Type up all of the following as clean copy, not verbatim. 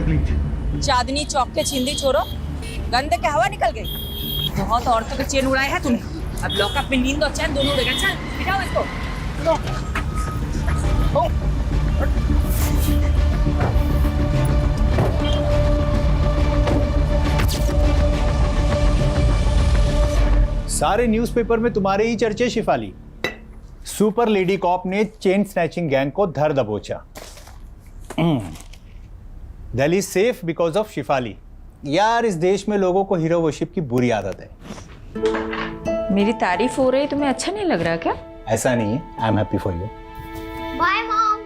Please. Chandni Chowk के छिंदी छोरो, गंदे के हवा निकल गई। बहुत औरतों के चैन उड़ाए हैं तूने। अब लॉकअप में नींद और चैन दोनों उड़ेगा। चल बिठाओ इसको। सारे न्यूज़पेपर में तुम्हारे ही चर्चे शिफाली। सुपर लेडी कॉप ने चेन स्नैचिंग गैंग को धर दबोचा। Delhi safe because of Shifali. यार इस देश में लोगों को हीरो वर्शिप की बुरी आदत है। मेरी तारीफ हो रही, तुम्हें अच्छा नहीं लग रहा क्या? ऐसा नहीं है, I am happy for you. Bye mom.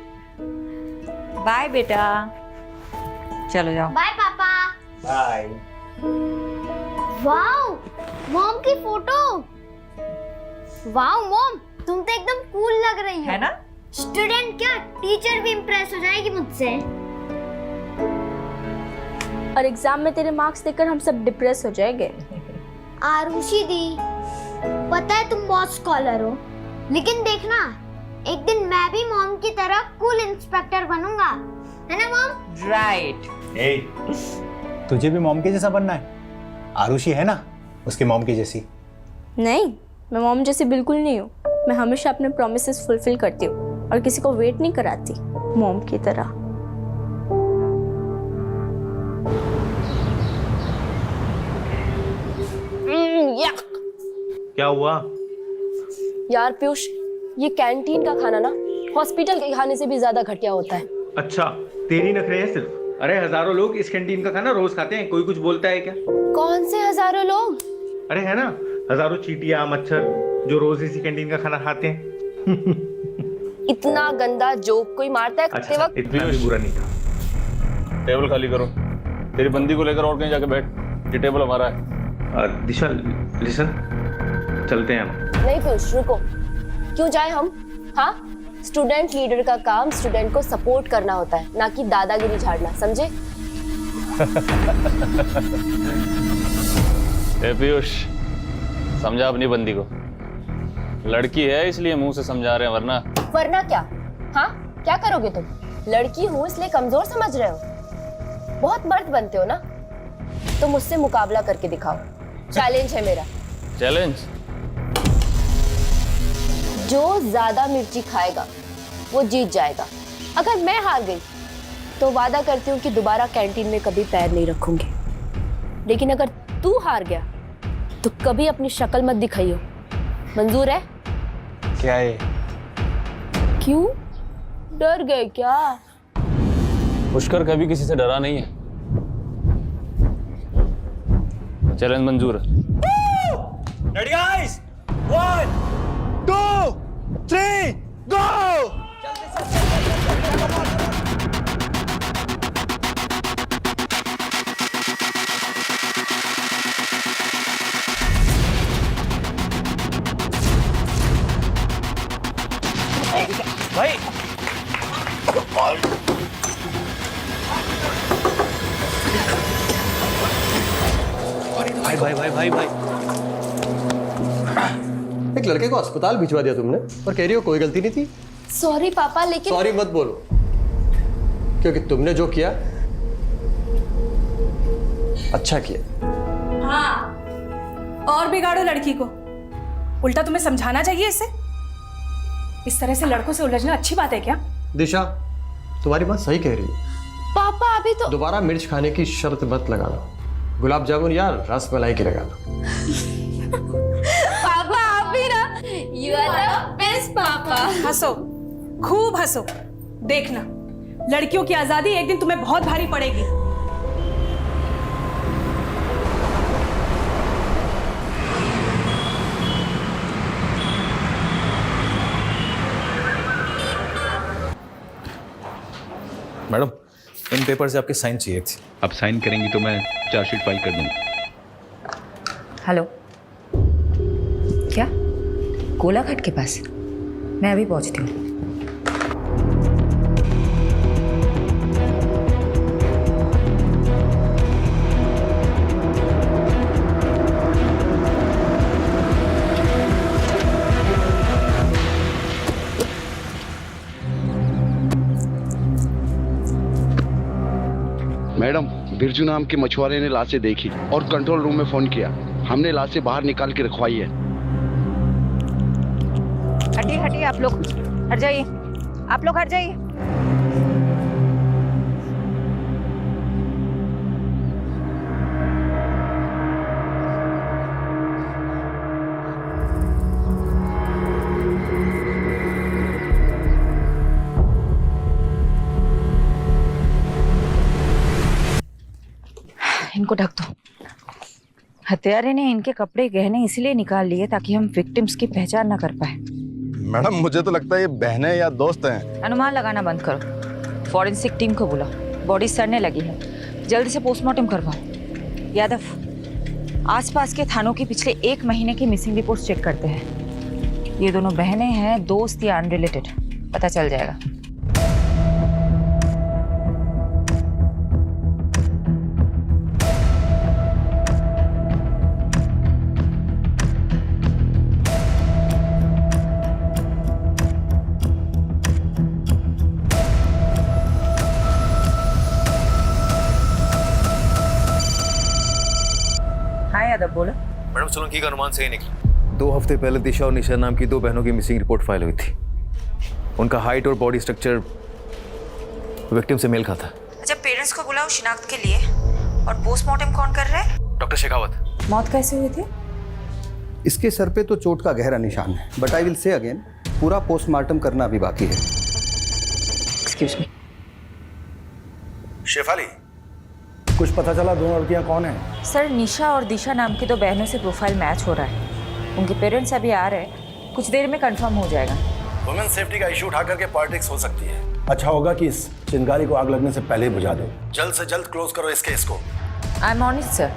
Bye बेटा, चलो जाओ। बाय पापा। बाय। वाओ, मॉम की फोटो। वाओ मॉम, तुम तो एकदम कूल लग रही हो। है ना? स्टूडेंट क्या, टीचर भी इम्प्रेस हो जाएगी मुझसे। और एग्जाम में तेरे मार्क्स देखकर हम सब डिप्रेस हो जाएंगे। आरुषि दी, पता है तुम बहुत स्कॉलर हो, लेकिन देखना एक दिन मैं भी मॉम की तरह कूल इंस्पेक्टर बनूंगा, है ना मॉम? राइट। ए, तुझे भी मॉम के जैसा बनना है? आरुषि है ना उसके मॉम की जैसी। नहीं, मैं मॉम जैसी बिल्कुल नहीं हूँ। मैं हमेशा अपने प्रॉमिसेस फुलफिल करती हूँ और किसी को वेट नहीं कराती मॉम की तरह। क्या हुआ? यार पीयूष, ये कैंटीन का खाना ना हॉस्पिटल के खाने से भी ज्यादा घटिया होता है। अच्छा, तेरी नखरे हैं सिर्फ। अरे हजारों लोग इस कैंटीन का खाना रोज खाते हैं, कोई कुछ बोलता है क्या? कौन से हजारों लोग? अरे है ना, हजारों चींटियां मच्छर जो रोज इसी कैंटीन का खाना खाते हैं। इतना गंदा जोक कोई मारता है खाते अच्छा, वक्त? इतना भी बुरा नहीं था। टेबल खाली करो। तेरी बंदी को लेकर और कहीं जाके बैठ। ये टेबल हमारा है। दिशा लिसन, चलते हैं हम। नहीं पीयूष, रुको। क्यों जाए हम? हाँ, स्टूडेंट लीडर का काम स्टूडेंट को सपोर्ट करना होता है, ना कि दादागिरी झाड़ना, समझे? ए पीयूष, समझा अपनी बंदी को। लड़की है इसलिए मुंह से समझा रहे हैं, वरना क्या? हाँ, क्या करोगे तुम? लड़की हूँ इसलिए कमजोर समझ रहे हो? बहुत मर्द बनते हो ना, तो मुझसे मुकाबला करके दिखाओ। चैलेंज है मेरा। चैलेंज? जो ज्यादा मिर्ची खाएगा वो जीत जाएगा। अगर मैं हार गई तो वादा करती हूँ कि दोबारा कैंटीन में कभी पैर नहीं रखूंगी, लेकिन अगर तू हार गया तो कभी अपनी शक्ल मत दिखाइयो। मंजूर है? क्या है? क्यों डर गए क्या? पुष्कर कभी किसी से डरा नहीं है। चैलेंज मंजूर है। रेडी गाइस, 1 2 3 गो। भाई भाई भाई भाई भाई एक लड़के को अस्पताल भिजवा दिया तुमने और कह रही हो कोई गलती नहीं थी। सॉरी पापा, लेकिन सॉरी मत बोलो, क्योंकि तुमने जो किया अच्छा किया। हाँ, और बिगाड़ो लड़की को। उल्टा तुम्हें समझाना चाहिए इसे। इस तरह से लड़कों से उलझना अच्छी बात है क्या? दिशा, तुम्हारी बात सही कह रही है। पापा अभी तो दोबारा मिर्च खाने की शर्त मत लगाना। गुलाब जामुन या रसमलाई की लगा लो। पापा आप भी ना, यू आर द बेस्ट पापा। हंसो, खूब हंसो। देखना, लड़कियों की आजादी एक दिन तुम्हें बहुत भारी पड़ेगी। मैडम, इन पेपर से आपके साइन चाहिए थे। अब साइन करेंगी तो मैं चार्जशीट फाइल कर दूंगा। हेलो, क्या कोलाघाट के पास? मैं अभी पहुंचती हूँ। मैडम, बिरजू नाम के मछुआरे ने लाशें देखी और कंट्रोल रूम में फोन किया। हमने लाशें बाहर निकाल के रखवाई है। हटिए हटिए, आप लोग हट जाइए, आप लोग हट जाइए। इनको ढक दो। हत्यारे ने इनके कपड़े गहने इसलिए निकाल लिए ताकि हम विक्टिम्स की पहचान ना कर पाए। मैडम मुझे तो लगता है ये बहनें या दोस्त हैं। अनुमान लगाना बंद करो। फॉरेंसिक टीम को बुलाओ, बॉडी सड़ने लगी है, जल्दी से पोस्टमार्टम करवाओ। यादव, आसपास के थानों की पिछले 1 महीने की मिसिंग रिपोर्ट्स चेक करते हैं। ये दोनों बहनें हैं, दोस्त या अनरिलेटेड, पता चल जाएगा। यादव बोलो। मैडम सोलंकी का अनुमान सही निकला। 2 हफ्ते पहले दिशा और निशा नाम की 2 बहनों की मिसिंग रिपोर्ट फाइल हुई थी। उनका हाइट और बॉडी स्ट्रक्चर विक्टिम से मेल खाता। अच्छा, पेरेंट्स को बुलाओ शिनाख्त के लिए। और पोस्टमार्टम कौन कर रहा है? डॉक्टर शेखावत। मौत कैसे हुई थी? इसके सर पे तो चोट का गहरा निशान है, but I will say again, पूरा पोस्टमार्टम करना अभी बाकी है। Excuse me. शेफाली, कुछ पता चला 2 लड़कियां कौन हैं? सर, निशा और दिशा नाम की 2 बहनों से प्रोफाइल मैच हो रहा है। उनके पेरेंट्स अभी आ रहे हैं, कुछ देर में कंफर्म हो जाएगा। वुमेन सेफ्टी का इशू उठा करके पॉलिटिक्स हो सकती है। अच्छा होगा कि इस चिंगारी को आग लगने से पहले ही बुझा दो। जल्द से जल्द क्लोज करो इस केस को। I am on it sir.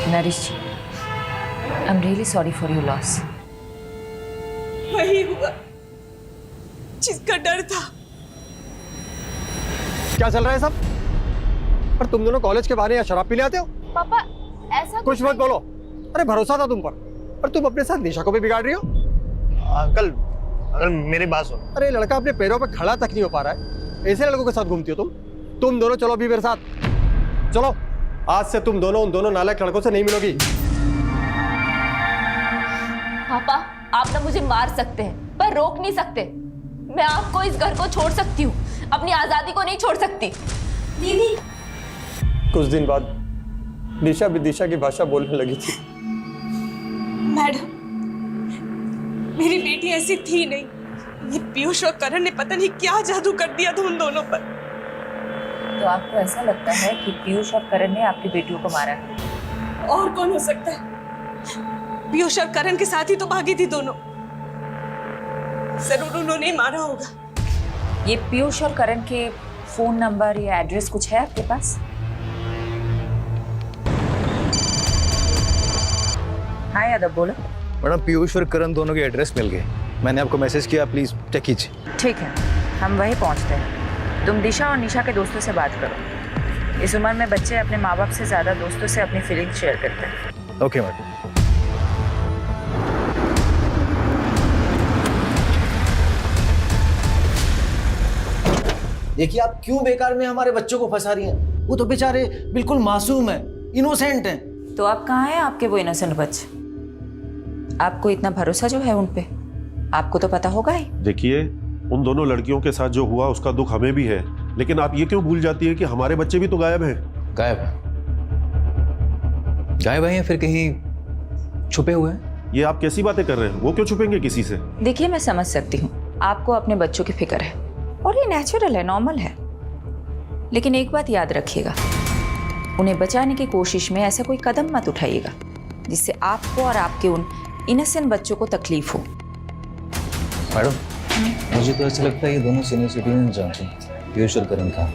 Naresh ji, I am really sorry for your loss. वही हुआ जिसका डर था। क्या चल रहा है सब? पर तुम दोनों कॉलेज के बाहर यहाँ शराब पीने आते हो? पापा ऐसा कुछ मत बोलो। अरे भरोसा था तुम पर तुम अपने साथ निशा को भी बिगाड़ रही हो। अंकल मेरी बात सुनो। अरे लड़का अपने पैरों पे खड़ा तक नहीं हो पा रहा है, ऐसे लड़कों के साथ घूमती हो तुम दोनों चलो अभी मेरे साथ। चलो, आज से तुम दोनों उन दोनों नालायक लड़कों से नहीं मिलोगी। पापा आप ना मुझे मार सकते हैं पर रोक नहीं सकते। मैं आपको इस घर को छोड़ सकती हूँ, अपनी आजादी को नहीं छोड़ सकती। दीदी, कुछ दिन बाद निशा भी दिशा की भाषा बोलने लगी थी। मैडम, मेरी बेटी ऐसी थी नहीं। ये पीयूष और करण ने पता नहीं क्या जादू कर दिया था उन दोनों पर। तो आपको ऐसा लगता है कि पीयूष और करण ने आपकी बेटियों को मारा है? और कौन हो सकता है? पीयूष और करण के साथ ही तो भागी थी दोनों। जरूर उन्होंने ही मारा होगा। ये पीयूष और करण के फोन नंबर या एड्रेस कुछ है आपके पास? हाँ यादव, बोलो। मैडम पीयूष और करण दोनों के एड्रेस मिल गए। मैंने आपको मैसेज किया, प्लीज चेक कीजिए। ठीक है, हम वहीं पहुंचते हैं। तुम दिशा और निशा के दोस्तों से बात करो। इस उम्र में बच्चे अपने माँ बाप से ज्यादा दोस्तों से अपनी फीलिंग्स शेयर करते हैं। Okay madam. देखिए आप क्यों बेकार में हमारे बच्चों को फंसा रही हैं? वो तो बेचारे बिल्कुल मासूम हैं, इनोसेंट हैं। तो आप कहाँ हैं आपके वो इनोसेंट बच्चे? आपको इतना भरोसा जो है उन पे, आपको तो पता होगा ही। देखिए, उन दोनों लड़कियों के साथ जो हुआ उसका दुख हमें भी है, लेकिन आप ये क्यों भूल जाती है कि हमारे बच्चे भी तो गायब हैं। गायब हैं या फिर कहीं छुपे हुए हैं? ये आप कैसी बातें कर रहे हैं? वो क्यों छुपेंगे किसी से? देखिए, मैं समझ सकती हूँ आपको अपने बच्चों की फिक्र है और ये नेचुरल है, नॉर्मल है। लेकिन एक बात याद रखिएगा, उन्हें बचाने की कोशिश में ऐसा कोई कदम मत उठाइएगा जिससे आपको और आपके उन इनोसेंट बच्चों को तकलीफ हो। मैडम, मुझे तो ऐसा लगता है ये दोनों सीनियर सिटीजन जानते हैं पीयूष और करण का।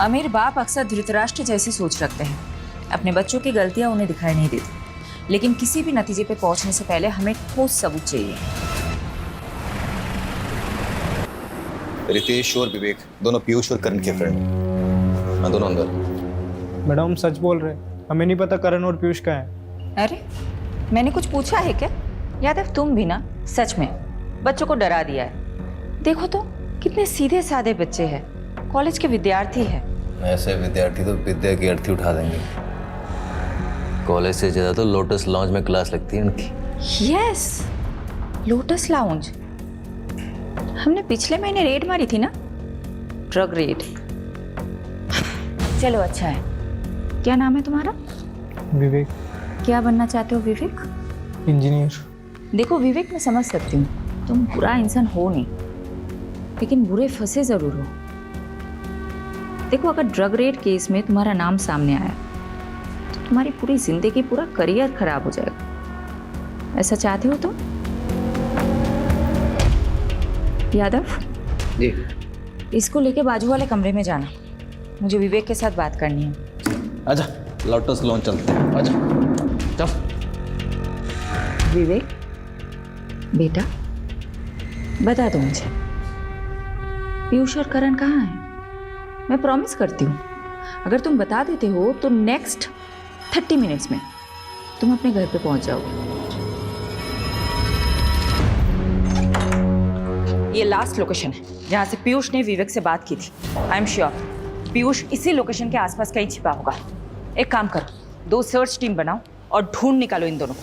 अमीर बाप अक्सर धृतराष्ट्र जैसी सोच रखते हैं। अपने बच्चों की गलतियां उन्हें दिखाई नहीं देती, लेकिन किसी भी नतीजे पे पहुंचने से पहले हमें ठोस सबूत चाहिए। रितेश और विवेक दोनों पीयूष और करण के फ्रेंड। हाँ, दोनों अंदर। मैडम सच बोल रहे हैं। हमें नहीं पता करण और पीयूष कहाँ है। अरे मैंने कुछ पूछा है क्या? यादव तुम भी ना सच में बच्चों को डरा दिया है। देखो तो कितने सीधे साधे बच्चे हैं, कॉलेज के विद्यार्थी हैं। ऐसे विद्यार्थी तो विद्या की अर्थी उठा देंगे। कॉलेज से ज्यादा तो लोटस लॉन्च में क्लास लगती है उनकी। Yes, lotus lounge. हमने पिछले महीने रेड मारी थी ना, ड्रग रेड। चलो अच्छा है। क्या नाम है तुम्हारा? विवेक। क्या बनना चाहते हो विवेक? इंजीनियर। देखो विवेक, मैं समझ सकती हूँ तुम बुरा इंसान हो नहीं, लेकिन बुरे फंसे जरूर हो। देखो अगर ड्रग रेड केस में तुम्हारा नाम सामने आया तो तुम्हारी पूरी जिंदगी, पूरा करियर खराब हो जाएगा। ऐसा चाहते हो तुम? यादव जी। इसको लेके बाजू वाले कमरे में जाना, मुझे विवेक के साथ बात करनी है। आजा, लोटस लॉन्च चलते हैं। आजा चल। विवेक बेटा बता दो मुझे, पीयूष और करण कहाँ हैं? मैं प्रॉमिस करती हूँ अगर तुम बता देते हो तो नेक्स्ट 30 मिनट्स में तुम अपने घर पे पहुंच जाओगे। ये लास्ट लोकेशन है जहाँ से पीयूष ने विवेक से बात की थी। आई एम श्योर पीयूष इसी लोकेशन के आसपास कहीं छिपा होगा। एक काम करो, 2 सर्च टीम बनाओ और ढूंढ निकालो इन दोनों को।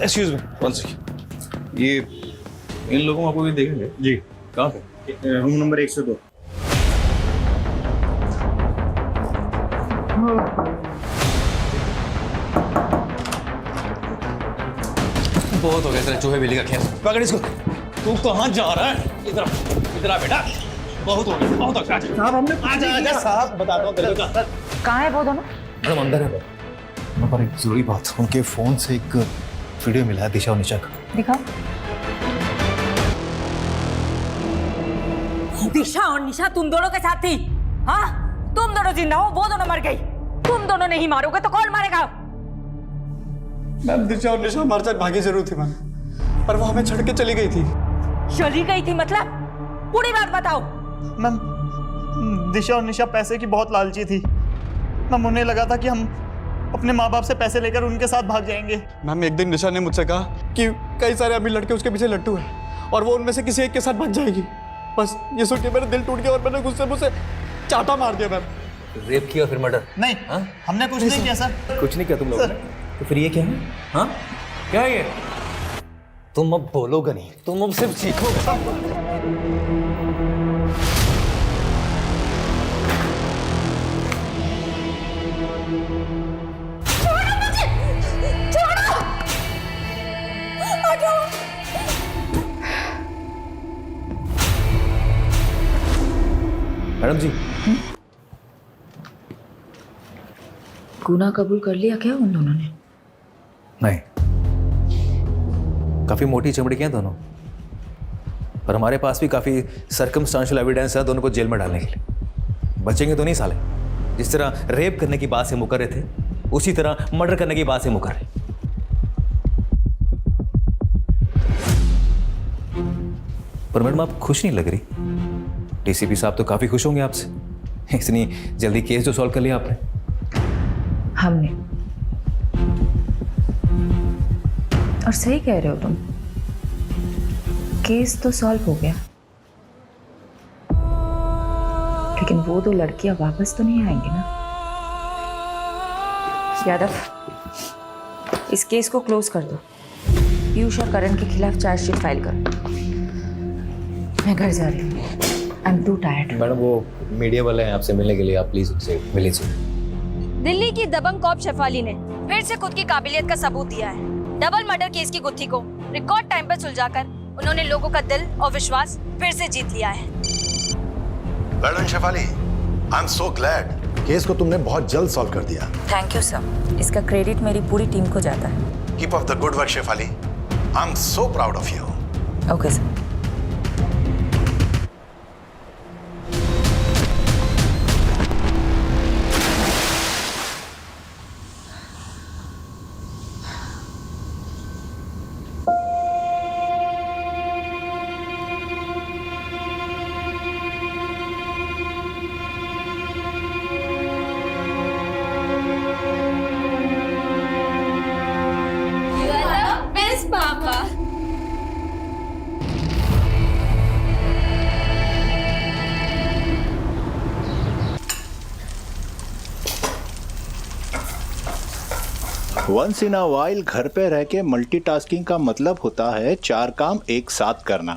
Excuse me, one second. ये इन लोगों को आपको भी देखेंगे? जी। कहाँ पे? Room number 102। बहुत हो गया तेरा चूहे बिल्ली का खेल। पकड़ इसको। तू कहाँ जा रहा है? इधर आ बेटा। बहुत हो गया, बहुत हो गया। साहब हमने आजा साहब, बताता हूँ तेरे को। कहाँ है वो दोनों? मैडम अंदर है। पर एक जरूरी बात, उनके फोन से एक वीडियो मिला है दिशा और निशा का। दिखाओ। दिशा और निशा तुम दोनों के साथ थी? हाँ, तुम दोनों जिंदा हो, वो दोनों मर गई। तुम दोनों नहीं मारोगे तो कौन मारेगा? मैम दिशा और निशा हमारे साथ भागी जरूर थी मैम, पर वो हमें छोड़ के चली गई थी। चली गई थी मतलब? पूरी बात बताओ। मैम दिशा और निशा पैसे की बहुत लालची थी मैम। उन्हें लगा था कि हम अपने माँ बाप से पैसे लेकर उनके साथ भाग जाएंगे। मैम एक दिन निशा ने मुझसे कहा कि कई सारे अमीर लड़के उसके पीछे लट्टू हैं और वो उनमें से किसी एक के साथ भाग जाएगी। बस ये सुन के मेरा दिल टूट गया और मैंने गुस्से मुझसे चाटा मार दिया मैम। रेप किया फिर मर्डर? नहीं हमने कुछ नहीं किया सर। कुछ नहीं किया तुम लोगों ने? तो फिर ये क्या है? हाँ क्या है ये? तुम अब बोलोगे नहीं, तुम अब सिर्फ सीखोगे। मैडम जी, गुनाह कबूल कर लिया क्या उन दोनों ने? नहीं, काफी मोटी चमड़ी के हैं दोनों, पर हमारे पास भी काफी सर्कमस्टांशियल एविडेंस है दोनों को जेल में डालने के लिए। बचेंगे तो नहीं साले। जिस तरह रेप करने की बात से मुकर रहे थे, उसी तरह मर्डर करने की बात से मुकर रहे। पर मैडम आप खुश नहीं लग रही। डीसीपी साहब तो काफी खुश होंगे आपसे, इतनी जल्दी केस जो सॉल्व कर लिया आपने। हमने? और सही कह रहे हो तुम, केस तो सॉल्व हो गया, लेकिन वो 2 लड़कियां वापस तो नहीं आएंगी ना? यादव, इस केस को क्लोज कर दो। पीयूष और करण के खिलाफ चार्जशीट फाइल करो। मैं घर जा रही हूँ। I am to tired. Madam वो मीडिया वाले हैं आपसे मिलने के लिए, आप प्लीज उनसे मिल लीजिए। दिल्ली की दबंग कॉप शेफाली ने फिर से खुद की काबिलियत का सबूत दिया है। डबल मर्डर केस की गुत्थी को रिकॉर्ड टाइम पर सुलझाकर उन्होंने लोगों का दिल और विश्वास फिर से जीत लिया है। Well Shefali, I am so glad. Case को तुमने बहुत जल्द सॉल्व कर दिया। थैंक यू सर, इसका क्रेडिट मेरी पूरी टीम को जाता है। Keep up the good work Shefali, I am so proud of you. Okay sir. Once in a while घर पे रह के मल्टीटास्किंग का मतलब होता है 4 काम एक साथ करना।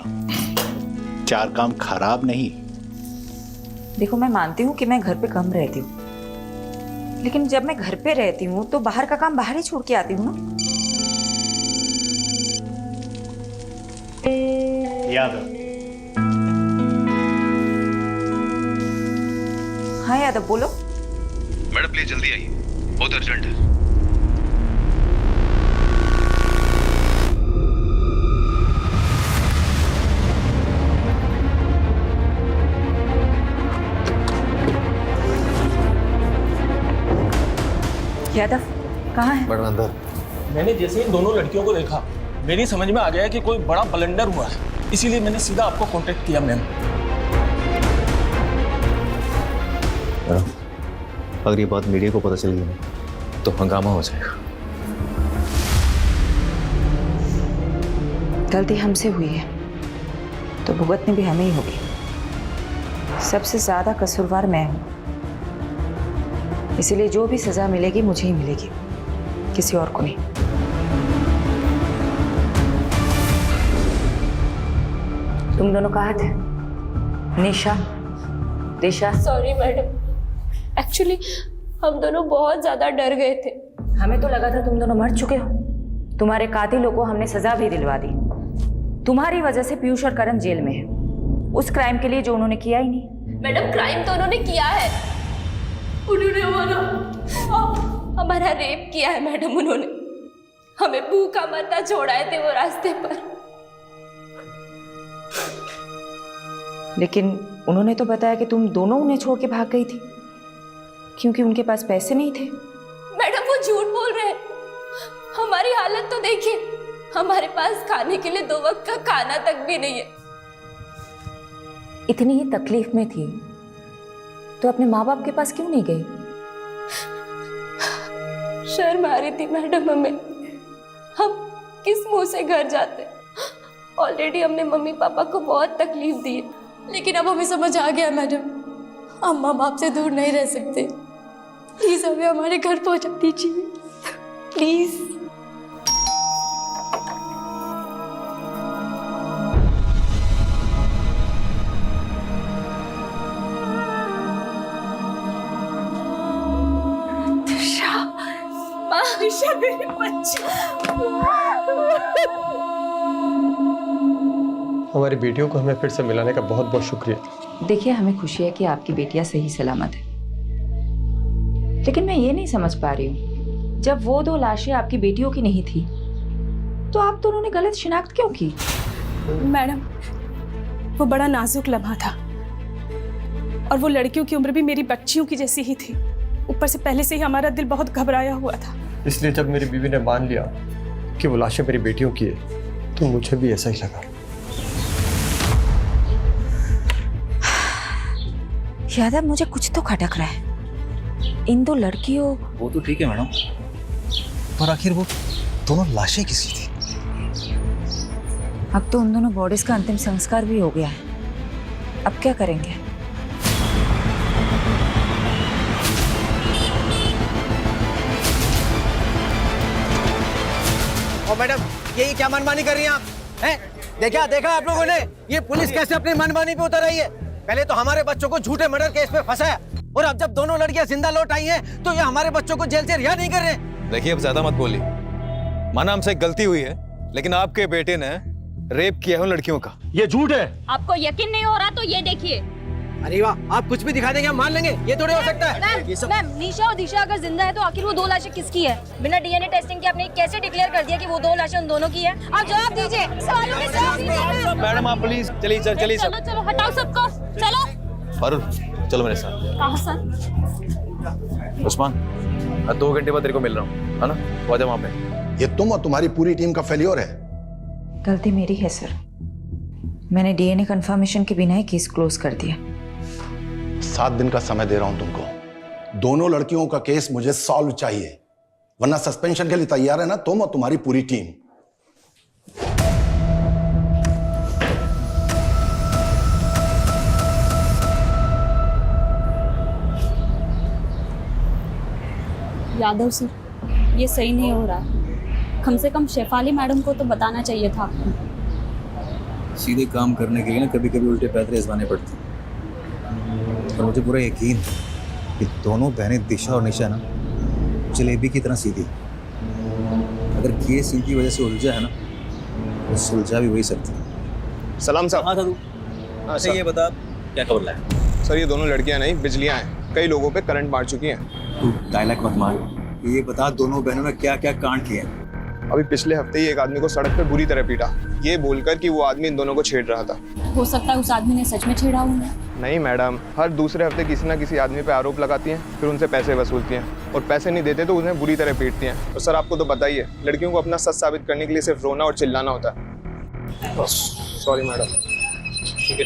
4 काम खराब नहीं। देखो, मैं मानती हूँ कि मैं घर पे कम रहती हूँ, लेकिन जब मैं घर पे रहती हूँ तो बाहर का काम बाहर ही छोड़ के आती हूँ ना। यादव। हाँ यादव, बोलो। मैडम प्लीज जल्दी आइए, बहुत अर्जेंट है। यादव कहाँ है? मैडम अंदर। मैंने जैसे इन दोनों लड़कियों को देखा, मेरी समझ में आ गया कि कोई बड़ा ब्लंडर हुआ है, इसीलिए मैंने सीधा आपको कांटेक्ट किया। मैम, अगर ये बात मीडिया को पता चल गई तो हंगामा हो जाएगा। गलती हमसे हुई है तो भुगतनी भी हमें ही होगी। सबसे ज्यादा कसूरवार मैं हूं, इसीलिए जो भी सजा मिलेगी मुझे ही मिलेगी, किसी और को नहीं। तुम दोनों कहाँ थे? निशा, दिशा? सॉरी मैडम, एक्चुअली हम दोनों बहुत ज्यादा डर गए थे। हमें तो लगा था तुम दोनों मर चुके हो। तुम्हारे कातिलों को हमने सजा भी दिलवा दी। तुम्हारी वजह से पीयूष और करण जेल में है, उस क्राइम के लिए जो उन्होंने किया ही नहीं। मैडम, क्राइम तो उन्होंने किया है। उन्होंने हमारा रेप किया है मैडम। उन्होंने हमें भूखा मरना छोड़ाए थे वो रास्ते पर। लेकिन उन्होंने तो बताया कि तुम दोनों उन्हें छोड़ के भाग गई थी क्योंकि उनके पास पैसे नहीं थे। मैडम, वो झूठ बोल रहे हैं। हमारी हालत तो देखिए, हमारे पास खाने के लिए 2 वक्त का खाना तक भी नहीं है। इतनी ही तकलीफ में थी तो अपने माँ बाप के पास क्यों नहीं गई? शर्म आ रही थी मैडम हमें। हम किस मुंह से घर जाते? ऑलरेडी हमने मम्मी पापा को बहुत तकलीफ दी है, लेकिन अब हमें समझ आ गया मैडम, हम माँ बाप से दूर नहीं रह सकते। प्लीज हमें हमारे घर पहुंचा दीजिए, प्लीज। दिशा, मेरे बच्चे। हमारी बेटियों को हमें फिर से मिलाने का बहुत बहुत शुक्रिया। देखिए, हमें खुशी है कि आपकी बेटियां सही सलामत है, लेकिन मैं ये नहीं समझ पा रही हूँ, जब वो 2 लाशें आपकी बेटियों की नहीं थी तो आप दोनों ने गलत शिनाख्त क्यों की? मैडम, वो बड़ा नाजुक लम्हा था और वो लड़कियों की उम्र भी मेरी बच्चियों की जैसी ही थी। ऊपर से पहले से ही हमारा दिल बहुत घबराया हुआ था। इसलिए जब मेरी बीवी ने मान लिया कि वो लाशें मेरी बेटियों की है तो मुझे भी ऐसा ही लगा। यादव, मुझे कुछ तो खटक रहा है। इन 2 लड़कियों... वो तो ठीक है मैडम, पर आखिर वो दोनों लाशें किसकी थी? अब तो उन दोनों बॉडीज का अंतिम संस्कार भी हो गया है। अब क्या करेंगे? ओ मैडम, ये क्या मनमानी कर रही हैं आप? हैं? देखा आप लोगों ने ये पुलिस कैसे अपनी मनमानी पे उतर आई है? पहले तो हमारे बच्चों को झूठे मर्डर केस पे फंसाया और अब जब दोनों लड़कियां जिंदा लौट आई हैं तो ये हमारे बच्चों को जेल से रिहा नहीं कर रहे। देखिए, अब ज्यादा मत बोलिए। माना हमसे गलती हुई है, लेकिन आपके बेटे ने रेप किया है उन लड़कियों का। ये झूठ है। आपको यकीन नहीं हो रहा तो ये देखिए। अरे वाह, आप कुछ भी दिखा देंगे हम मान लेंगे, ये थोड़ी हो सकता है। मैम, निशा और दिशा अगर जिंदा है तो आखिर वो 2 लाशें किसकी है? बिना डीएनए टेस्टिंग के आपने कैसे डिक्लेयर कर दिया कि वो 2 लाशें उन दोनों की है? आप जवाब दीजिए, सवालों के जवाब दीजिए। मैडम आप प्लीज चलिए सर, चलिए सर। चलो हटाओ सबको, चलो। फारूक, चलो मेरे साथ। कहाँ सर? उस्मान, 2 घंटे बाद तेरे को मिल रहा हूँ, है ना? वो आजा वहाँ पे। ये तुम और तुम्हारी पूरी टीम का फेल्योर है। गलती मेरी है सर, मैंने डीएनए कंफर्मेशन के बिना ही केस क्लोज कर दिया। 7 दिन का समय दे रहा हूं तुमको। दोनों लड़कियों का केस मुझे सॉल्व चाहिए, वरना सस्पेंशन के लिए तैयार है ना तुम और तुम्हारी पूरी टीम। यादव सर, ये सही नहीं हो रहा। कम से कम शेफाली मैडम को तो बताना चाहिए था आपको। सीधे काम करने के लिए ना कभी कभी उल्टे पैदल आजमाने पड़ते हैं। और मुझे पूरा यकीन है कि दोनों बहनें दिशा और निशा ना जलेबी की तरह सीधी। अगर केस इनकी वजह से उलझा है ना तो सुलझा भी वही सकती है। सलाम साहब। हाँ था तू। अच्छा ये बता क्या खबर लाया? सर ये दोनों लड़कियां नहीं बिजलियां हैं, कई लोगों पे करंट मार चुकी हैं। तू डायलॉग मत मार, ये बता दोनों बहनों ने क्या क्या कांड किए हैं? अभी पिछले हफ्ते ही एक आदमी को सड़क पे बुरी तरह पीटा, ये बोलकर कि वो आदमी इन दोनों को छेड़ रहा था। हो सकता है उस आदमी ने सच में छेड़ा होगा। नहीं मैडम, हर दूसरे हफ्ते किसी ना किसी आदमी पे आरोप लगाती हैं, फिर उनसे पैसे वसूलती हैं और पैसे नहीं देते तो उन्हें बुरी तरह पीटती हैं। और सर आपको तो पता ही है, लड़कियों को अपना सच साबित करने के लिए सिर्फ रोना और चिल्लाना होता है। Sorry madam. ठीक है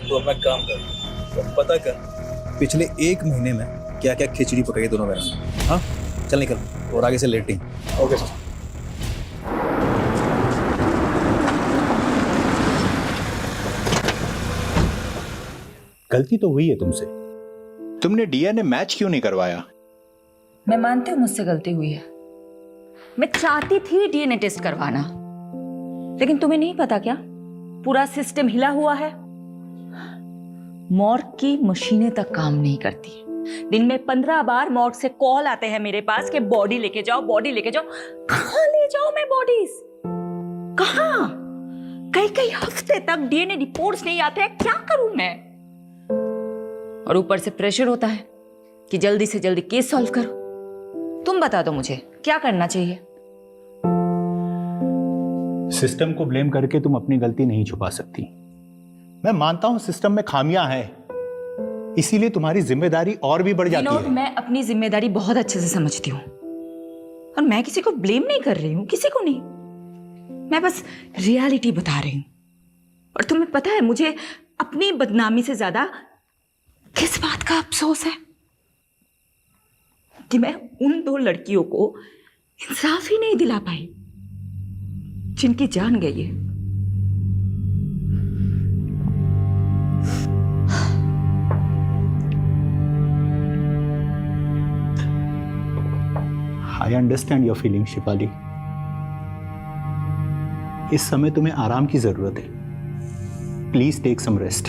तो अपना काम कर, पता कर पिछले 1 महीने में क्या क्या खिचड़ी पकाई दोनों बहनों ने। हाँ चल निकल और आगे से लेट नहीं। Okay sir. गलती तो हुई है तुमसे, तुमने डीएनए मैच क्यों नहीं करवाया? मैं मानती हूँ मुझसे गलती हुई है। मैं चाहती थी डीएनए टेस्ट करवाना, लेकिन तुम्हें नहीं पता क्या पूरा सिस्टम हिला हुआ है। मॉर्ग की मशीनें तक काम नहीं करती। दिन में 15 बार मॉर्ग से कॉल आते हैं मेरे पास कि बॉडी लेके जाओ, बॉडी लेके जाओ। कहाँ ले जाओ मैं बॉडीज? कहाँ? कई हफ्ते तक डीएनए रिपोर्ट्स नहीं आते हैं, क्या करूं मैं? और ऊपर से प्रेशर होता है कि जल्दी से जल्दी केस सॉल्व करो। तुम बता दो मुझे क्या करना चाहिए? सिस्टम को ब्लेम करके तुम अपनी गलती नहीं छुपा सकती। मैं मानता हूं सिस्टम में खामियां हैं, इसीलिए तुम्हारी जिम्मेदारी और भी बढ़ जाती है। मैं अपनी जिम्मेदारी बहुत अच्छे से समझती हूँ और मैं किसी को ब्लेम नहीं कर रही हूँ, किसी को नहीं। मैं बस रियलिटी बता रही हूँ। और तुम्हें पता है मुझे अपनी बदनामी से ज्यादा किस बात का अफसोस है? कि मैं उन 2 लड़कियों को इंसाफ ही नहीं दिला पाई जिनकी जान गई है। I understand your feeling Shifali. इस समय तुम्हें आराम की जरूरत है। Please take some rest.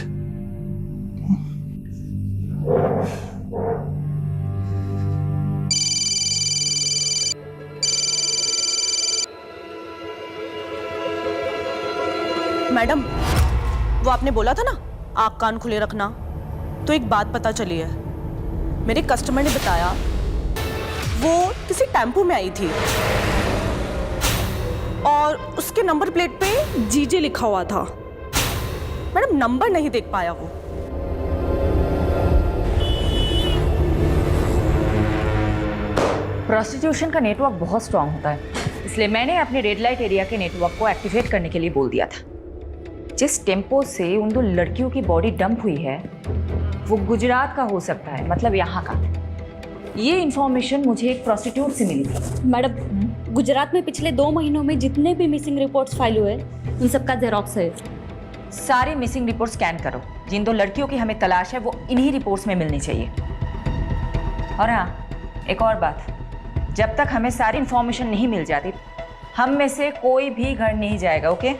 Madam, वो आपने बोला था ना आँख कान खुले रखना, तो एक बात पता चली है। मेरे कस्टमर ने बताया वो किसी टेम्पो में आई थी और उसके नंबर प्लेट पे जीजे लिखा हुआ था। मैडम नंबर नहीं देख पाया वो। प्रोस्टिट्यूशन का नेटवर्क बहुत स्ट्रांग होता है, इसलिए मैंने अपने रेड लाइट एरिया के नेटवर्क को एक्टिवेट करने के लिए बोल दिया था। जिस टेम्पो से उन 2 लड़कियों की बॉडी डंप हुई है वो गुजरात का हो सकता है, मतलब यहाँ का। ये इंफॉर्मेशन मुझे एक प्रोस्टिट्यूट से मिली थी। मैडम गुजरात में पिछले 2 महीनों में जितने भी मिसिंग रिपोर्ट्स फाइल हुए उन सबका जेरोक्स है। सारे मिसिंग रिपोर्ट स्कैन करो। जिन 2 लड़कियों की हमें तलाश है वो इन्हीं रिपोर्ट्स में मिलनी चाहिए। और हाँ, एक और बात, जब तक हमें सारी इंफॉर्मेशन नहीं मिल जाती हम में से कोई भी घर नहीं जाएगा, ओके?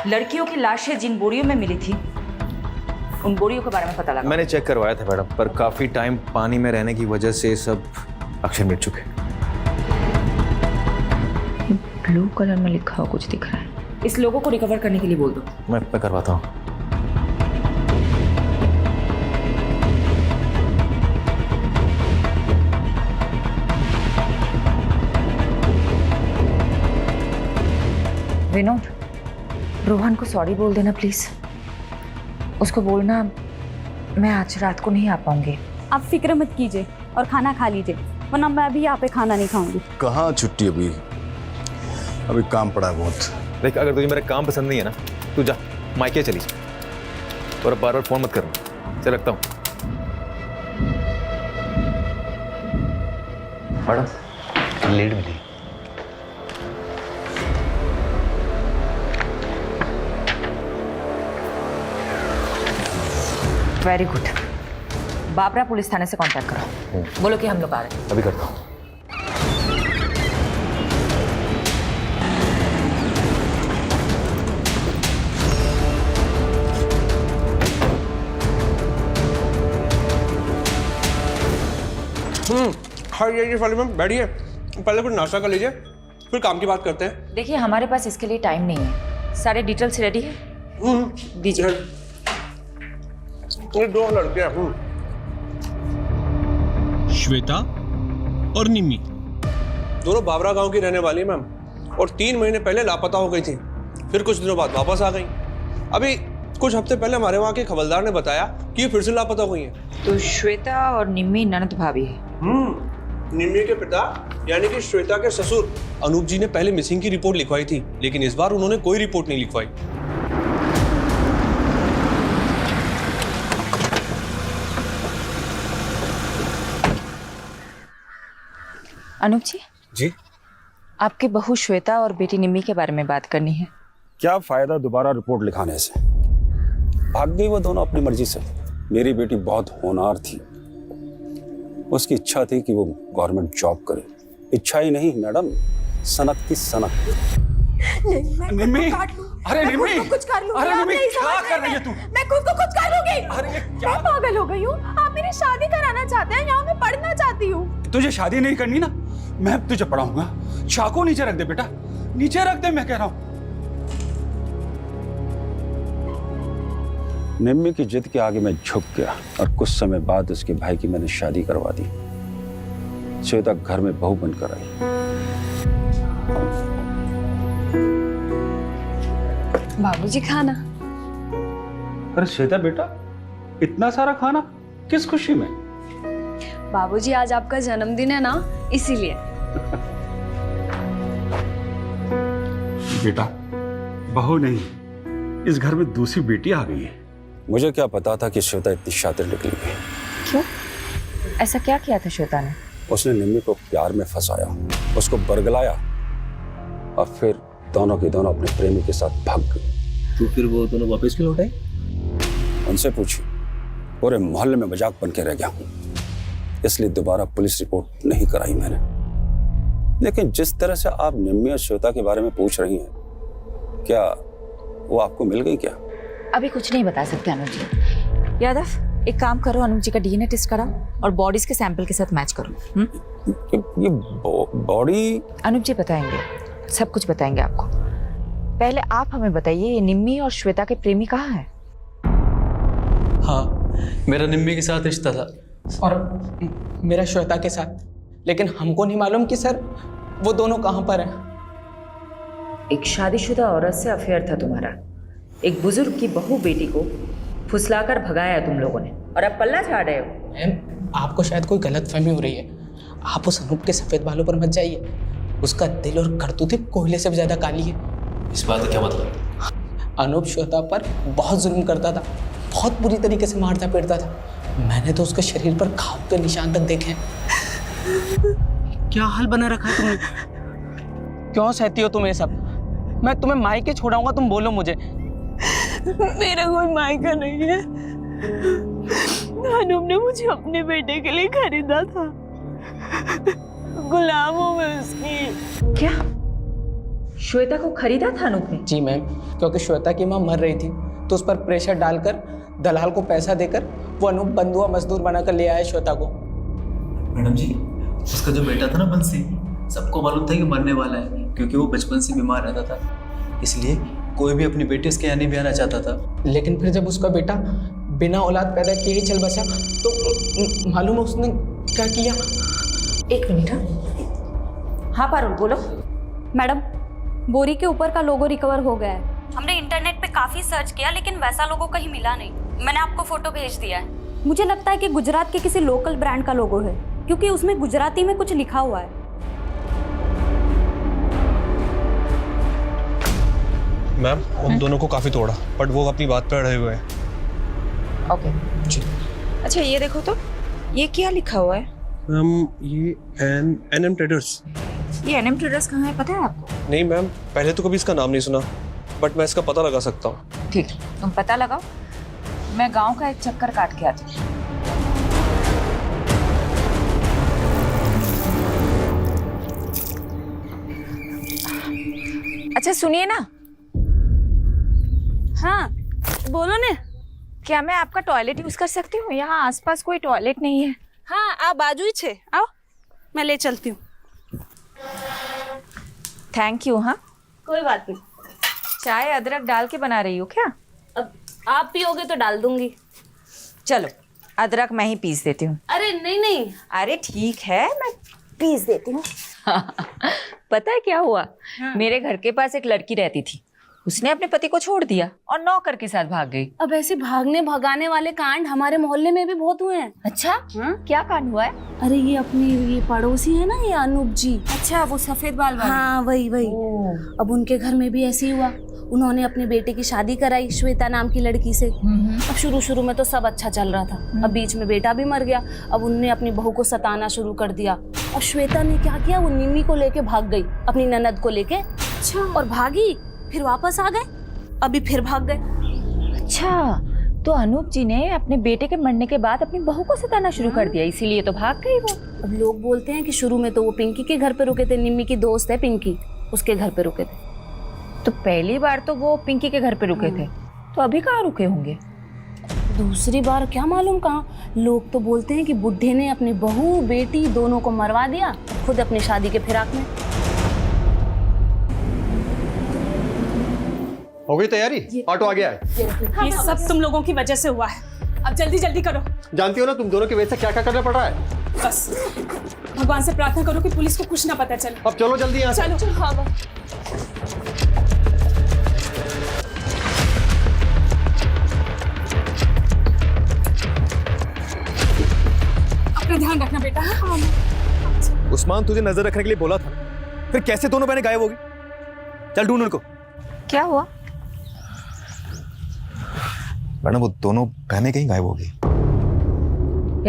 लड़कियों की लाशें जिन बोरियों में मिली थी उन बोरियों के बारे में पता लगा। मैंने चेक करवाया था मैडम, पर काफी टाइम पानी में रहने की वजह से सब अक्षर मिट चुके। ब्लू कलर में लिखा हुआ कुछ दिख रहा है। इस लोगों को रिकवर करने के लिए बोल दो। मैं करवाता हूँ। विनोद, रोहन को सॉरी बोल देना प्लीज। उसको बोलना मैं आज रात को नहीं आ पाऊंगी। आप फिक्र मत कीजिए और खाना खा लीजिए, वरना मैं अभी यहाँ पे खाना नहीं खाऊंगी। कहाँ छुट्टी? अभी काम पड़ा है बहुत। देख, अगर तुझे मेरा काम पसंद नहीं है ना, तू जा मायके चली जा और बार बार फोन मत करना। चल रखता हूँ। मैडम लीड मिली। Very good. बाबरा पुलिस थाने से कांटेक्ट करो, बोलो कि हम लोग आ रहे हैं। अभी करता हूँ। हाँ ये वाले मैम बैठिए, पहले कुछ नाश्ता कर लीजिए, फिर काम की बात करते हैं। देखिए हमारे पास इसके लिए टाइम नहीं है। सारे डिटेल्स रेडी है, दीजिए। ये दो लड़के हैं। श्वेता और निम्मी दोनों बाबरा गांव की रहने वाली मैम, और 3 महीने पहले लापता हो गई थी, फिर कुछ दिनों बाद वापस आ गई। अभी कुछ हफ्ते पहले हमारे वहाँ के खबरदार ने बताया कि ये फिर से लापता हो गई हैं। तो श्वेता और निम्मी ननद भाभी है। निम्मी के पिता यानी कि श्वेता के ससुर अनूप जी ने पहले मिसिंग की रिपोर्ट लिखवाई थी, लेकिन इस बार उन्होंने कोई रिपोर्ट नहीं लिखवाई। अनूप जी, जी आपकी बहू श्वेता और बेटी निम्मी के बारे में बात करनी है। क्या फायदा दोबारा रिपोर्ट लिखाने से? भाग गई वो दोनों अपनी मर्जी से। मेरी बेटी बहुत होनहार थी, उसकी इच्छा थी कि वो गवर्नमेंट जॉब करे। इच्छा ही नहीं मैडम, सनक थी सनक। निम्मी, अरे निम्मी, कुछ कर लूंगी। अरे निम्मी, क्या कर रही है तू? मैं खुद को कुछ कर लूंगी। अरे क्या? मैं पागल हो गई हूँ। आप मेरी शादी कराना चाहते हैं, यहाँ मैं पढ़ना चाहती हूँ। तुझे शादी नहीं करनी ना, मैं तुझे पढ़ाऊंगा। चाकू नीचे रख दे बेटा, नीचे रख दे, मैं कह रहा हूँ। निम्मी की जिद के आगे मैं झुक गया और कुछ समय बाद उसके भाई की मैंने शादी करवा दी। श्वेता घर में बहू बनकर आई। बाबूजी खाना। अरे श्वेता बेटा, इतना सारा खाना किस खुशी में? बाबूजी आज आपका जन्मदिन है ना, इसीलिए। बेटा, बहू नहीं, इस घर में दूसरी बेटी आ गई है। मुझे क्या पता था कि श्वेता इतनी शातिर निकलेगी। क्यों? ऐसा क्या किया था श्वेता ने? उसने निम्मी को प्यार में फंसाया, उसको बरगलाया और फिर दोनों के दोनों अपने प्रेमी के साथ भाग गई। तो फिर वो दोनों वापस क्यों लौट आई? उनसे पूछी, पूरे मोहल्ले में मजाक बन के रह गया हूं, इसलिए दोबारा पुलिस रिपोर्ट नहीं कराई मैंने। लेकिन जिस तरह से आप निम्मी और श्वेता के बारे में पूछ रही हैं, क्या वो आपको मिल गई क्या? अभी कुछ नहीं बता सकते अनुज जी। यादव, एक काम करो, अनुज जी का डीएनए टेस्ट कराओ और बॉडीज के सैंपल के साथ मैच करो। ये बॉडी? अनुज जी बताएंगे, सब कुछ बताएंगे आपको। पहले आप हमें बताइए, ये निम्मी और श्वेता के प्रेमी कहाँ हैं? हाँ, मेरा निम्मी के साथ रिश्ता था और मेरा श्वेता के साथ, लेकिन हमको नहीं मालूम कि सर वो दोनों कहाँ पर हैं। एक शादीशुदा औरत से अफेयर था तुम्हारा, एक बुजुर्ग की बहू बेटी को फुसलाकर भगाया तुम लोगों ने, और अब पल्ला झाड़ रहे हो। मैम, आपको शायद कोई गलतफहमी हो रही है। आप उस अनूप के सफेद बालों पर मत जाइए, उसका दिल और करतूतें कोयले से भी ज्यादा काली है। इस बात का क्या मतलब? अनूप श्वेता पर बहुत जुल्म करता था, बहुत बुरी तरीके से मारता पीटता था। मैंने तो उसके शरीर पर घाव के निशान तक देखे। क्या हाल बना रखा है तुमने? क्यों सहती हो तुम ये सब? मैं तुम्हें मायके छोड़ाऊंगा, तुम बोलो मुझे। मेरा कोई मायका नहीं है। अनूप ने मुझे अपने बेटे के लिए खरीदा था, गुलाम हूँ मैं उसकी। क्या? श्वेता को खरीदा था अनूप ने? जी मैम, क्योंकि श्वेता की माँ मर रही थी, तो उस पर प्रेशर डालकर दलाल को पैसा देकर वो अनूप बंधुआ मजदूर बनाकर ले आया श्वेता को। मैडम जी, उसका जो बेटा था ना बंसी, सबको मालूम था कि मरने वाला है, क्योंकि वो बचपन से बीमार रहता था, इसलिए कोई भी अपनी बेटी उसके यहाँ नहीं भी आना चाहता था। लेकिन फिर जब उसका बेटा बिना औलाद पैदा किए ही चल बसा, तो मालूम है उसने क्या किया? एक मिनट। हाँ पारुल, बोलो। मैडम, बोरी के ऊपर का लोगो रिकवर हो गया है। हमने इंटरनेट पे काफी सर्च किया, लेकिन वैसा लोगो कहीं मिला नहीं। मैंने आपको फोटो भेज दिया है। मुझे लगता है कि गुजरात के किसी लोकल ब्रांड का लोगो है, क्योंकि उसमें गुजराती में कुछ लिखा हुआ है। मैम, उन दोनों को काफी तोड़ा, बट वो अपनी बात पे अड़े हुए हैं। ओके जी। अच्छा ये देखो तो, ये क्या लिखा हुआ है? मैम, ये एनएम ट्रेडर्स। ये एनएम ट्रेडर्स कहाँ है, पता है आपको? नहीं मैम, पहले तो कभी इसका नाम नहीं सुना, बट मैं इसका पता लगा सकता हूँ। ठीक, तुम पता लगाओ, मैं गांव का एक चक्कर काट के आती हूँ। अच्छा सुनिए ना। हाँ बोलो ना। क्या मैं आपका टॉयलेट यूज कर सकती हूँ? यहाँ आसपास कोई टॉयलेट नहीं है। हाँ, आ बाजू ही छे, आओ। मैं ले चलती हूँ। Thank you. हाँ, कोई बात नहीं। चाय अदरक डाल के बना रही हो क्या? अब आप पियोगे तो डाल दूंगी। चलो, अदरक मैं ही पीस देती हूँ। अरे नहीं नहीं। अरे ठीक है, मैं पीस देती हूँ। पता है क्या हुआ? मेरे घर के पास एक लड़की रहती थी, उसने अपने पति को छोड़ दिया और नौकर के साथ भाग गई। अब ऐसे भागने भगाने वाले कांड हमारे मोहल्ले में भी बहुत हुए हैं। अच्छा, क्या कांड हुआ है? अरे ये अपनी ये पड़ोसी है ना, ये अनूप जी। अच्छा, वो सफेद बाल वाले। हाँ वही। अब उनके घर में भी ऐसे ही हुआ। उन्होंने अपने बेटे की शादी कराई श्वेता नाम की लड़की से। अब शुरू में तो सब अच्छा चल रहा था, अब बीच में बेटा भी मर गया। अब उनने अपनी बहू को सताना शुरू कर दिया। अब श्वेता ने क्या किया, वो निम्मी को लेके भाग गई, अपनी ननद को लेके। अच्छा। और भागी, फिर वापस आ गए, अभी फिर भाग गए। अच्छा, तो अनूप जी ने अपने बेटे के मरने के बाद अपनी बहू को सताना शुरू कर दिया, इसीलिए तो भाग गई वो। अब लोग बोलते हैं कि शुरू में तो वो पिंकी के घर पे रुके थे, निम्मी की दोस्त है पिंकी, उसके घर पे रुके थे। तो पहली बार तो वो पिंकी के घर पे रुके थे, तो अभी कहाँ रुके होंगे? दूसरी बार क्या मालूम कहाँ। लोग तो बोलते हैं कि बुढ़े ने अपनी बहू बेटी दोनों को मरवा दिया, खुद अपनी शादी के फिराक में। हो गई तैयारी? ऑटो आ गया है। ये सब तुम लोगों की वजह से हुआ है, अब जल्दी जल्दी करो। जानती हो ना तुम दोनों की वजह से क्या क्या करना पड़ रहा है। बस भगवान से प्रार्थना करो कि पुलिस को कुछ ना पता चले। अब चलो जल्दी यहाँ से। चलो। हाँ अपना ध्यान रखना बेटा। हाँ। उस्मान, तुझे नजर रखने के लिए बोला था, फिर कैसे दोनों बहनें गायब हो गई? चल ढूंढ उनको। क्या हुआ? मैडम, वो दोनों बहनें कहीं गायब हो गई।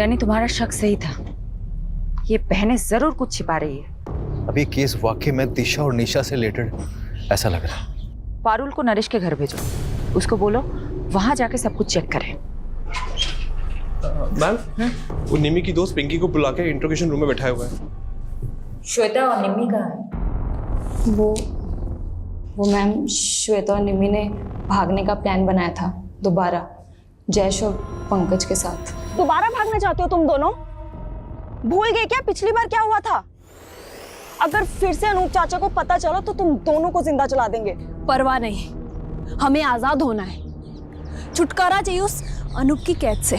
यानी तुम्हारा शक सही था, ये बहनें जरूर कुछ छिपा रही है। अब ये केस वाकई में दिशा और निशा से रिलेटेड ऐसा लग रहा है। पारुल को नरेश के घर भेजो, उसको बोलो वहां जाके सब कुछ चेक करें। मैम, वो निम्मी की दोस्त पिंकी को बुला के इंट्रोगेशन रूम में बैठाया हुआ है। श्वेता और निम्मी कहाँ है? वो मैम, श्वेता और निम्मी ने भागने का प्लान बनाया था दोबारा, जैश और पंकज के साथ। दोबारा भागना चाहते हो तुम दोनों? भूल गए क्या पिछली बार क्या हुआ था? अगर फिर से अनूप चाचा को पता चला तो तुम दोनों को जिंदा जला देंगे। परवाह नहीं, हमें आजाद होना है, छुटकारा चाहिए उस अनूप की कैद से।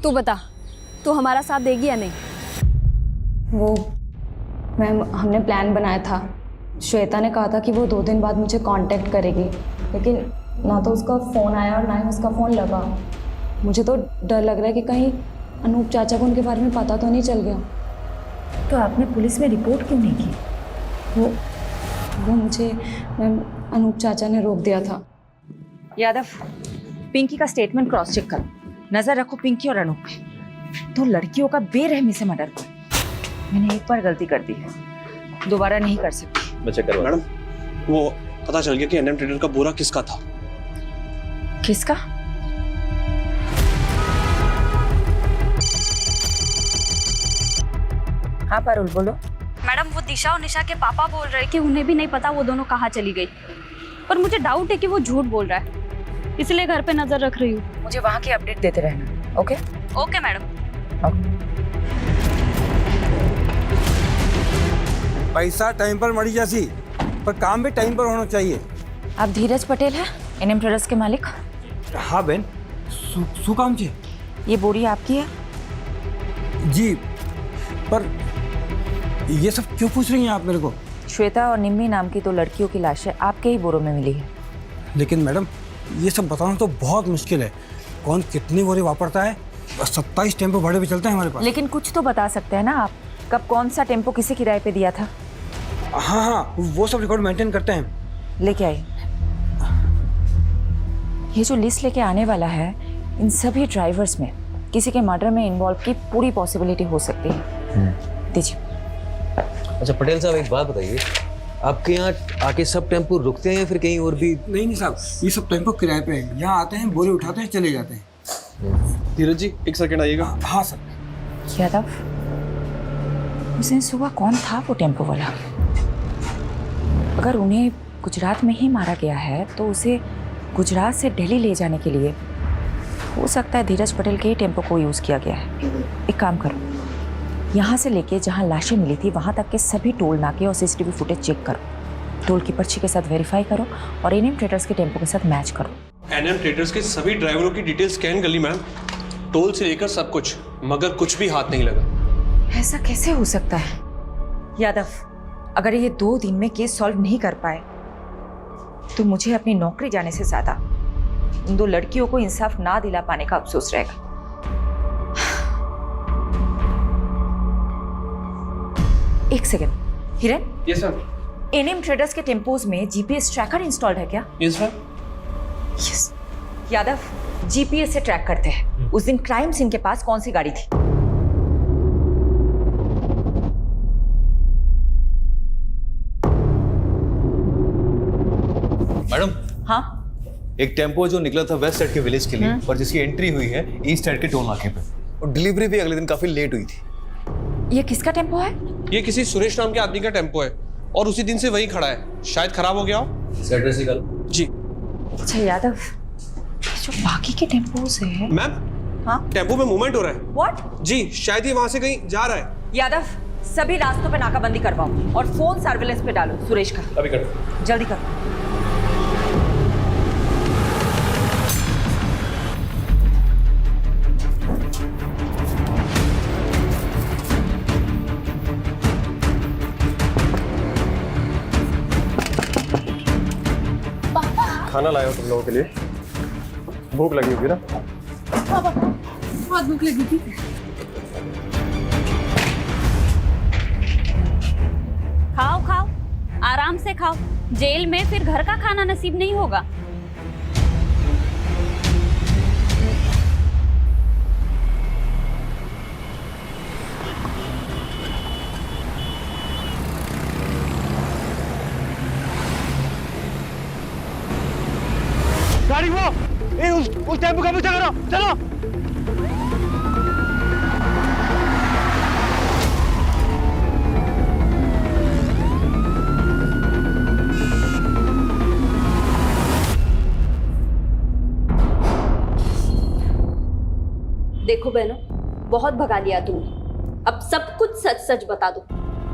तू बता, तू हमारा साथ देगी या नहीं? वो मैम, हमने प्लान बनाया था, श्वेता ने कहा था कि वो 2 दिन बाद मुझे कांटेक्ट करेगी, लेकिन ना तो उसका फ़ोन आया और ना ही उसका फ़ोन लगा। मुझे तो डर लग रहा है कि कहीं अनूप चाचा को उनके बारे में पता तो नहीं चल गया। तो आपने पुलिस में रिपोर्ट क्यों नहीं की? वो मुझे मैम अनूप चाचा ने रोक दिया था। यादव, पिंकी का स्टेटमेंट क्रॉस चेक करो, नजर रखो पिंकी और अनूप पे। तो लड़कियों का बेरहमी से मर्डर हुआ। मैंने एक बार गलती कर दी है, दोबारा नहीं कर सकती। मैं चेक करूँ। मैडम, वो पता चल गया कि एनएम ट्रेडर का बोरा किसका था। किसका? हाँ पारुल, बोलो। मैडम, वो दिशा और निशा के पापा बोल रहे कि उन्हें भी नहीं पता वो दोनों कहाँ चली गई, पर मुझे डाउट है कि वो झूठ बोल रहा है, इसलिए घर पे नजर रख रही हूँ। मुझे वहाँ की अपडेट देते रहना। ओके? Okay madam. पैसा टाइम पर मरी जासी, पर काम भी टाइम पर होना चाहिए। आप धीरज पटेल है, एनएम ट्रेडर्स के मालिक? हाँ बहन, शू काम छे? ये बोरी आपकी है? जी, पर ये सब क्यों पूछ रही हैं आप मेरे को? श्वेता और निम्मी नाम की 2 लड़कियों की लाशें आपके ही बोरों में मिली है। लेकिन मैडम, ये सब बताना तो बहुत मुश्किल है। कौन कितनी बोरी वापरता है? 27 टेम्पो भाड़े पे चलते हैं हमारे पास। लेकिन कुछ तो बता सकते हैं ना आप, कब कौन सा टेम्पो किसे किराए पे दिया था? हाँ, वो सब रिकॉर्ड मेंटेन करते हैं। लेके आइए। ये जो लिस्ट लेके आने वाला है, इन सभी ड्राइवर्स में किसी के मर्डर में इन्वॉल्व की पूरी पॉसिबिलिटी हो सकती है। दीजिए। अच्छा पटेल साहब, एक बात बताइए, आपके यहाँ आके सब टेम्पो रुकते हैं या फिर कहीं और भी? नहीं साहब, ये सब टेम्पो किराए पे है, यहाँ आते हैं, बोरे उठाते हैं, चले जाते हैं। धीरज जी, एक सेकंड आइएगा। हाँ सर। यादव, उस दिन सुबह कौन था वो टेम्पो वाला? अगर उन्हें गुजरात में ही मारा गया है तो उसे गुजरात से दिल्ली ले जाने के लिए हो सकता है धीरज पटेल के ही टेम्पो को यूज़ किया गया है। एक काम करो, यहाँ से लेके जहाँ लाशें मिली थी वहाँ तक के सभी टोल नाके और सीसीटीवी फुटेज चेक करो, टोल की पर्ची के साथ वेरीफाई करो और एनएम ट्रेडर्स के टेम्पो के साथ मैच करो। एनएम ट्रेडर्स के सभी ड्राइवरों की डिटेल स्कैन कर ली मैम, टोल से लेकर सब कुछ, मगर कुछ भी हाथ नहीं लगा। ऐसा कैसे हो सकता है यादव? अगर ये 2 दिन में केस सॉल्व नहीं कर पाए तो मुझे अपनी नौकरी जाने से ज्यादा उन 2 लड़कियों को इंसाफ ना दिला पाने का अफसोस रहेगा। एक सेकेंड, हिरन। Yes sir. एनएम ट्रेडर्स के टेम्पोज में जीपीएस ट्रैकर इंस्टॉल्ड है क्या? Yes sir. Yes. Yadav, GPS से ट्रैक करते हैं उस दिन क्राइम सीन के पास कौन सी गाड़ी थी। मैडम। हाँ, एक टेम्पो जो निकला था वेस्ट साइड के विलेज के लिए और जिसकी एंट्री हुई है ईस्ट साइड के टोल नाके पे, और डिलीवरी भी अगले दिन काफी लेट हुई थी। ये किसका टेम्पो है? ये किसी सुरेश नाम के आदमी का टेम्पो है और उसी दिन से वही खड़ा है, शायद खराब हो गया हो। सैटरडे कल जी। अच्छा यादव, जो बाकी के टेम्पोज है। मैम, हाँ, टेम्पो में मूवमेंट हो रहा है। व्हाट? जी, शायद ये वहां से कहीं जा रहा है। यादव, सभी रास्तों पे नाकाबंदी करवाओ और फोन सर्विलेंस पे डालो सुरेश का। अभी करो। जल्दी करो। खाना लाया हूँ तुम लोगों के लिए, भूख लगी होगी ना? पापा, बहुत भूख लगी थी। खाओ खाओ, आराम से खाओ, जेल में फिर घर का खाना नसीब नहीं होगा। गाड़ी वो, उस टेम्पो का पीछा करो, चलो। देखो बहनों, बहुत भगा लिया तुमने, अब सब कुछ सच सच बता दो,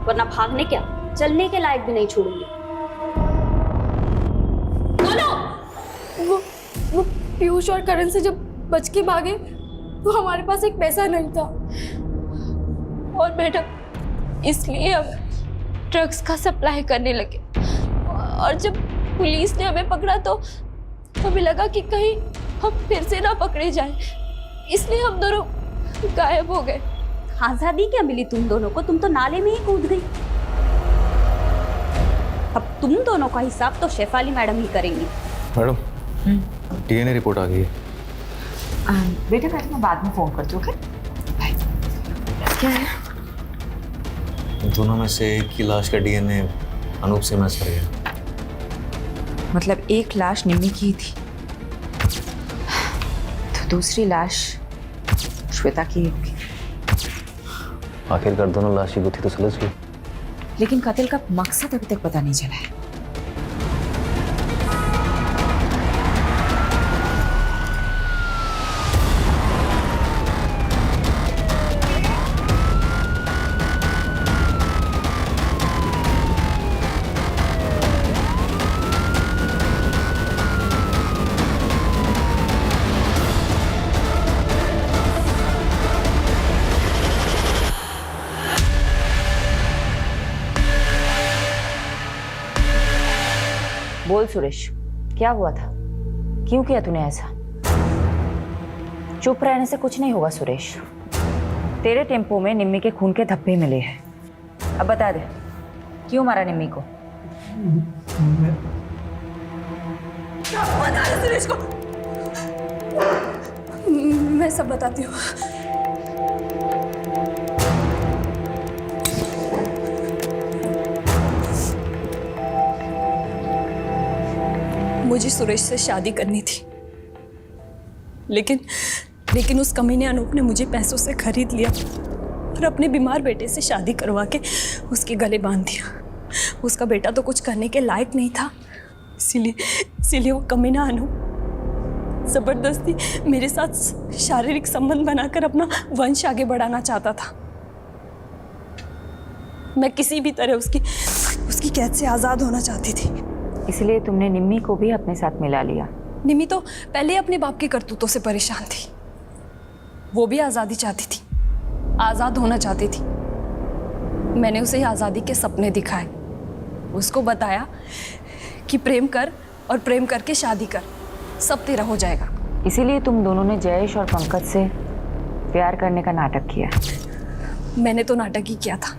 वरना भागने क्या चलने के लायक भी नहीं छोड़ूंगी। वो पीयूष और करण से जब बच के भागे तो हमारे पास एक पैसा नहीं था, और मैडम इसलिए हम ड्रग्स का सप्लाई करने लगे, और जब पुलिस ने हमें पकड़ा तो हमें लगा कि कहीं हम फिर से ना पकड़े जाएं, इसलिए हम दोनों गायब हो गए। आजादी क्या मिली तुम दोनों को, तुम तो नाले में ही कूद गई। अब तुम दोनों का हिसाब तो शेफाली मैडम ही करेंगी। मैडम, डीएनए रिपोर्ट आ गई है। बेटा मैं तुम्हें बाद में फोन करती हूँ, ओके? बाय। क्या है? दोनों में से एक की लाश का डीएनए अनूप से मैच कर गया। मतलब एक लाश निम्मी की ही थी, तो दूसरी लाश श्वेता की होगी। आखिरकार दोनों लाश की गुत्थी तो सुलझ गई, लेकिन कत्ल का मकसद अभी तक पता नहीं चला है। बोल सुरेश, क्या हुआ था? क्यों किया तूने ऐसा? चुप रहने से कुछ नहीं होगा सुरेश। तेरे टेम्पो में निम्मी के खून के धब्बे मिले हैं। अब बता दे, क्यों मारा निम्मी को? बता दे सुरेश को। मैं सब बताती हूँ। मुझे सुरेश से शादी करनी थी, लेकिन उस कमीने अनूप ने मुझे पैसों से खरीद लिया और अपने बीमार बेटे से शादी करवा के उसके गले बांध दिया। उसका बेटा तो कुछ करने के लायक नहीं था, इसीलिए वो कमीना अनूप जबरदस्ती मेरे साथ शारीरिक संबंध बनाकर अपना वंश आगे बढ़ाना चाहता था। मैं किसी भी तरह उसकी कैद से आज़ाद होना चाहती थी। इसलिए तुमने निम्मी को भी अपने साथ मिला लिया। निम्मी तो पहले अपने बाप की करतूतों से परेशान थी। वो भी आज़ादी चाहती थी, आज़ाद होना चाहती थी। मैंने उसे आज़ादी के सपने दिखाए, उसको बताया कि प्रेम कर और प्रेम करके शादी कर, सब तेरा हो जाएगा। इसीलिए तुम दोनों ने जयेश और पंकज से प्यार करने का नाटक किया। मैंने तो नाटक ही किया था,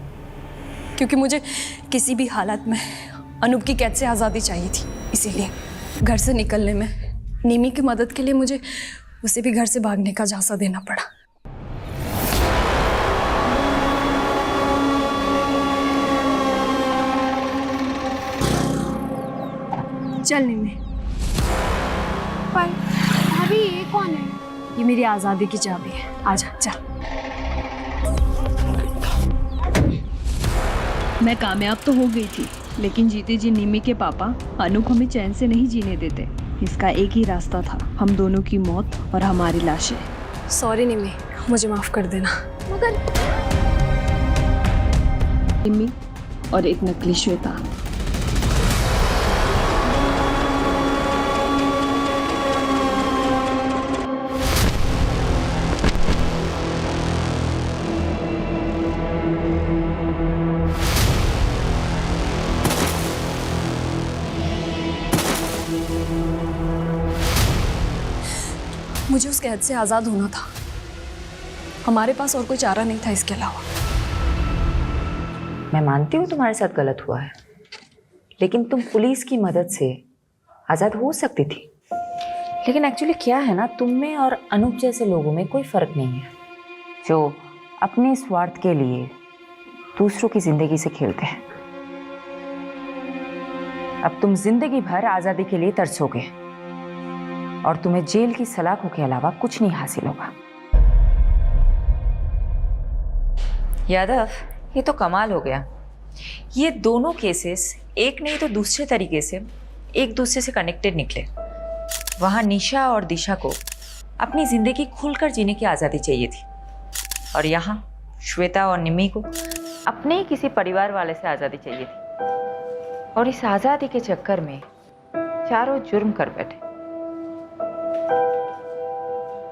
क्योंकि मुझे किसी भी हालत में अनूप की कैद से आज़ादी चाहिए थी। इसीलिए घर से निकलने में निमी की मदद के लिए मुझे उसे भी घर से भागने का झांसा देना पड़ा। चल निमी। पर भाभी ये कौन है? ये मेरी आज़ादी की चाबी है, आजा चल। मैं कामयाब तो हो गई थी, लेकिन जीते जी निमी के पापा अनूप हमें चैन से नहीं जीने देते। इसका एक ही रास्ता था, हम दोनों की मौत और हमारी लाशें। सॉरी निमी, मुझे माफ कर देना। मगर निमी और एक नकली श्वेता। मुझे उस कैद से आज़ाद होना था, हमारे पास और कोई चारा नहीं था इसके अलावा। मैं मानती हूँ तुम्हारे साथ गलत हुआ है, लेकिन तुम पुलिस की मदद से आज़ाद हो सकती थी। लेकिन एक्चुअली क्या है ना, तुम में और अनूप जैसे लोगों में कोई फ़र्क नहीं है, जो अपने स्वार्थ के लिए दूसरों की ज़िंदगी से खेलते हैं। अब तुम जिंदगी भर आज़ादी के लिए तरसोगे और तुम्हें जेल की सलाखों के अलावा कुछ नहीं हासिल होगा। यादव, ये तो कमाल हो गया। ये दोनों केसेस एक नहीं तो दूसरे तरीके से एक दूसरे से कनेक्टेड निकले। वहाँ निशा और दिशा को अपनी जिंदगी खुलकर जीने की आज़ादी चाहिए थी, और यहाँ श्वेता और निमी को अपने ही किसी परिवार वाले से आज़ादी चाहिए थी। और इस आज़ादी के चक्कर में चारों जुर्म कर बैठे।